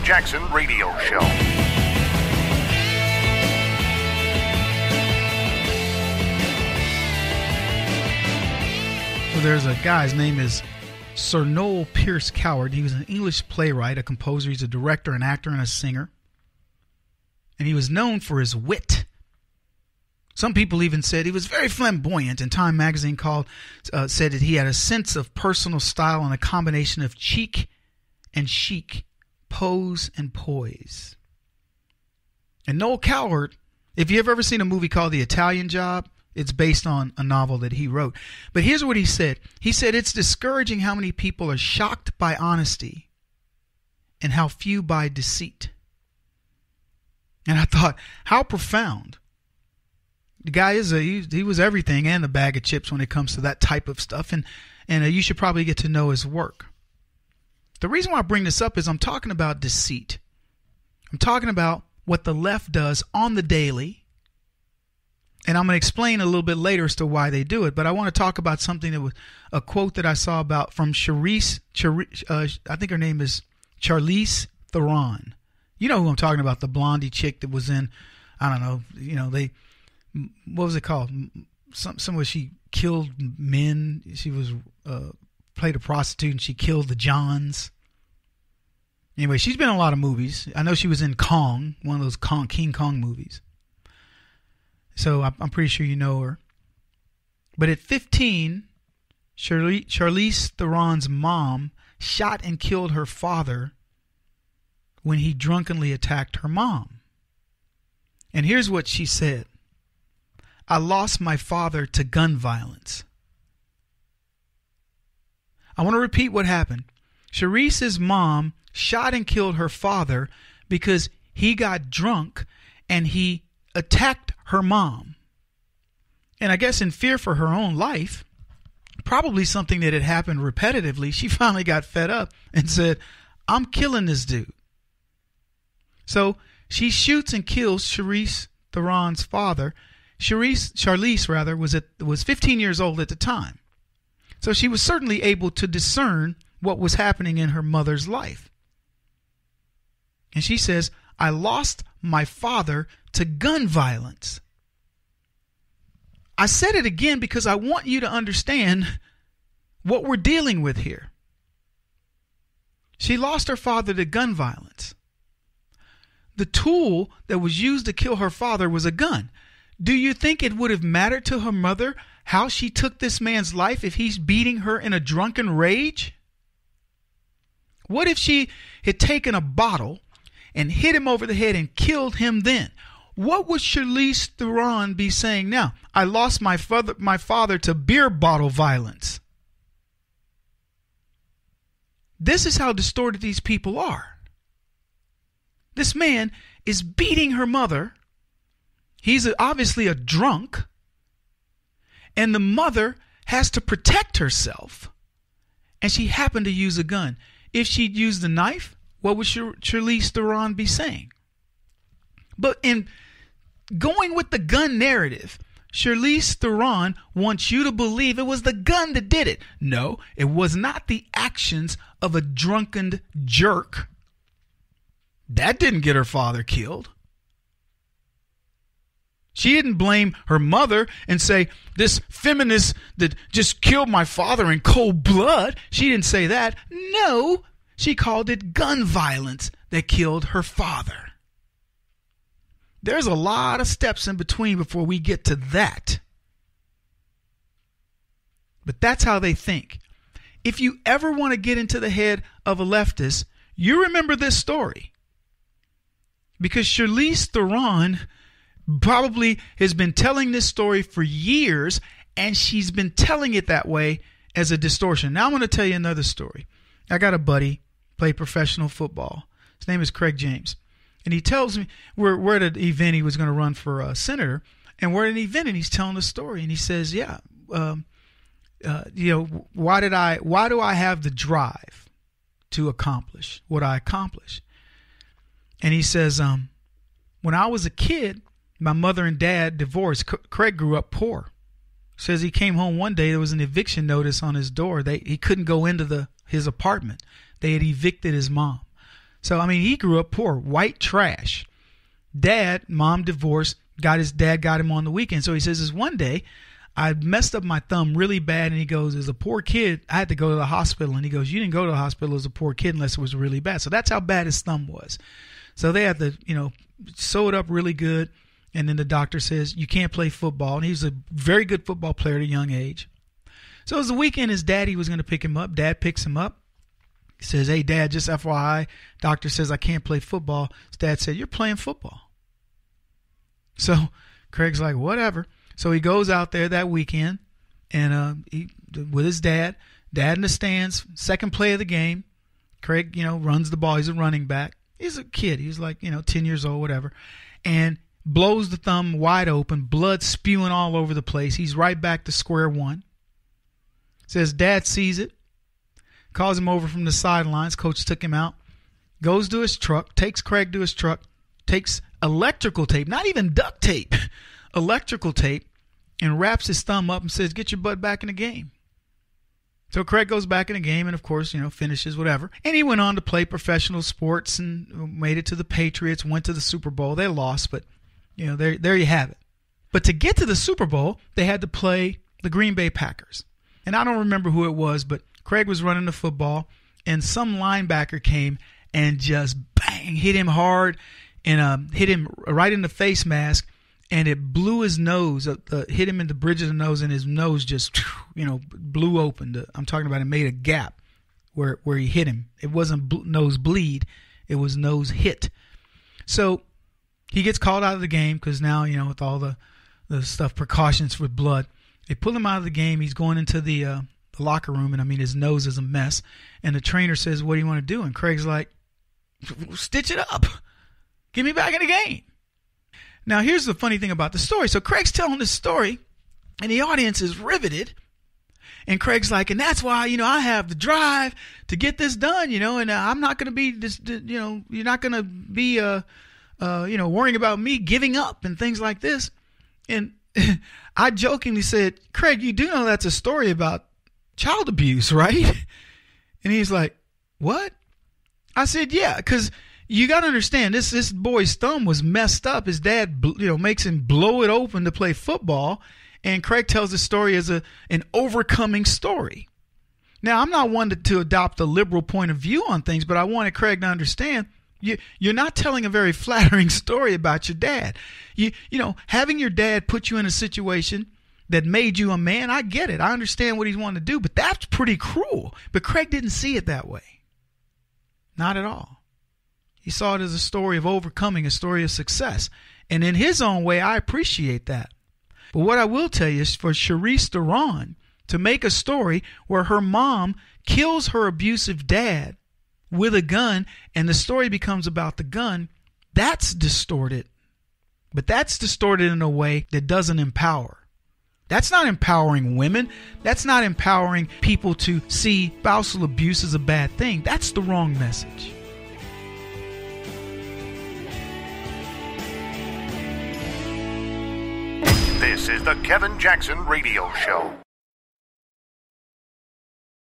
Jackson Radio Show. So there's a guy, his name is Sir Noel Pierce Coward. He was an English playwright, a composer. He's a director, an actor, and a singer. And he was known for his wit. Some people even said he was very flamboyant, and Time magazine said that he had a sense of personal style and a combination of cheek and chic, pose and poise. And Noel Coward, if you've ever seen a movie called The Italian Job, it's based on a novel that he wrote. But here's what he said. He said, it's discouraging how many people are shocked by honesty and how few by deceit. And I thought, how profound. The guy he was everything and a bag of chips when it comes to that type of stuff. And you should probably get to know his work. The reason why I bring this up is I'm talking about deceit. I'm talking about what the left does on the daily. And I'm going to explain a little bit later as to why they do it. But I want to talk about something that was a quote that I saw about from Charlize, I think her name is Charlize Theron. You know who I'm talking about, the blondie chick that was in, I don't know, what was it called? Somewhere she killed men. She was played a prostitute and she killed the Johns. Anyway, she's been in a lot of movies. I know she was in Kong, one of those King Kong movies. So I'm pretty sure you know her. But at 15, Charlize Theron's mom shot and killed her father when he drunkenly attacked her mom. And here's what she said. I lost my father to gun violence. I want to repeat what happened. Charlize's mom shot and killed her father because he got drunk and he attacked her mom. And I guess in fear for her own life, probably something that had happened repetitively, she finally got fed up and said, I'm killing this dude. So she shoots and kills Charlize Theron's father. Charlize was 15 years old at the time. So she was certainly able to discern what was happening in her mother's life. And she says, I lost my father to gun violence. I said it again because I want you to understand what we're dealing with here. She lost her father to gun violence. The tool that was used to kill her father was a gun. Do you think it would have mattered to her mother how she took this man's life if he's beating her in a drunken rage? What if she had taken a bottle and hit him over the head and killed him then? What would Charlize Theron be saying now? I lost my father to beer bottle violence. This is how distorted these people are. This man is beating her mother. He's obviously a drunk. And the mother has to protect herself. And she happened to use a gun. If she'd used a knife, what would Charlize Theron be saying? But in going with the gun narrative, Charlize Theron wants you to believe it was the gun that did it. No, it was not the actions of a drunken jerk. That didn't get her father killed. She didn't blame her mother and say, this feminist that just killed my father in cold blood. She didn't say that. No, she called it gun violence that killed her father. There's a lot of steps in between before we get to that. But that's how they think. If you ever want to get into the head of a leftist, you remember this story. Because Charlize Theron probably has been telling this story for years, and she's been telling it that way as a distortion. Now I'm going to tell you another story. I got a buddy, played professional football. His name is Craig James. And he tells me, we're at an event, he was going to run for senator, and we're at an event, and he's telling the story. And he says, why do I have the drive to accomplish what I accomplish? And he says, when I was a kid, my mother and dad divorced. Craig grew up poor. Says he came home one day, there was an eviction notice on his door. He couldn't go into his apartment. They had evicted his mom. So, I mean, he grew up poor, white trash. Mom divorced, his dad got him on the weekend. So he says this one day, I messed up my thumb really bad. And he goes, as a poor kid, I had to go to the hospital. And he goes, you didn't go to the hospital as a poor kid unless it was really bad. So that's how bad his thumb was. So they had to, sew it up really good. And then the doctor says, you can't play football. And he was a very good football player at a young age. So it was the weekend his daddy was going to pick him up. Dad picks him up. He says, hey, Dad, just FYI, doctor says I can't play football. His dad said, you're playing football. So Craig's like, whatever. So he goes out there that weekend and with his dad in the stands, second play of the game. Craig, runs the ball. He's a running back. He's a kid. He's like, 10 years old, whatever. And blows the thumb wide open, blood spewing all over the place. He's right back to square one. Says Dad sees it. Calls him over from the sidelines. Coach took him out. Goes to his truck. Takes Craig to his truck. Takes electrical tape. Not even duct tape. Electrical tape. And wraps his thumb up and says, get your butt back in the game. So Craig goes back in the game and, of course, finishes whatever. And he went on to play professional sports and made it to the Patriots, went to the Super Bowl. They lost, but, there you have it. But to get to the Super Bowl, they had to play the Green Bay Packers. And I don't remember who it was, but Craig was running the football, and some linebacker came and just bang, hit him hard and hit him right in the face mask, and it blew his nose, hit him in the bridge of the nose, and his nose just, blew open. I'm talking about it made a gap where he hit him. It wasn't nose bleed, it was nose hit. So he gets called out of the game because now, with all the stuff, precautions with blood, they pull him out of the game. He's going into the locker room, and his nose is a mess. And the trainer says, what do you want to do? And Craig's like, stitch it up. Get me back in the game. Now, here's the funny thing about the story. So Craig's telling this story, and the audience is riveted. And Craig's like, and that's why, I have the drive to get this done, and I'm not going to be, you're not going to be, worrying about me giving up and things like this. And I jokingly said, Craig, you do know that's a story about child abuse, right? And he's like, what? I said, yeah, because you got to understand, this boy's thumb was messed up. His dad, makes him blow it open to play football. And Craig tells the story as an overcoming story. Now, I'm not one to adopt a liberal point of view on things, but I wanted Craig to understand you're not telling a very flattering story about your dad. Having your dad put you in a situation that made you a man, I get it. I understand what he's wanting to do, but that's pretty cruel. But Craig didn't see it that way. Not at all. He saw it as a story of overcoming, a story of success. And in his own way, I appreciate that. But what I will tell you is for Charlize Theron to make a story where her mom kills her abusive dad with a gun and the story becomes about the gun, that's distorted. But that's distorted in a way that doesn't empower. That's not empowering women. That's not empowering people to see spousal abuse as a bad thing. That's the wrong message. This is the Kevin Jackson Radio Show.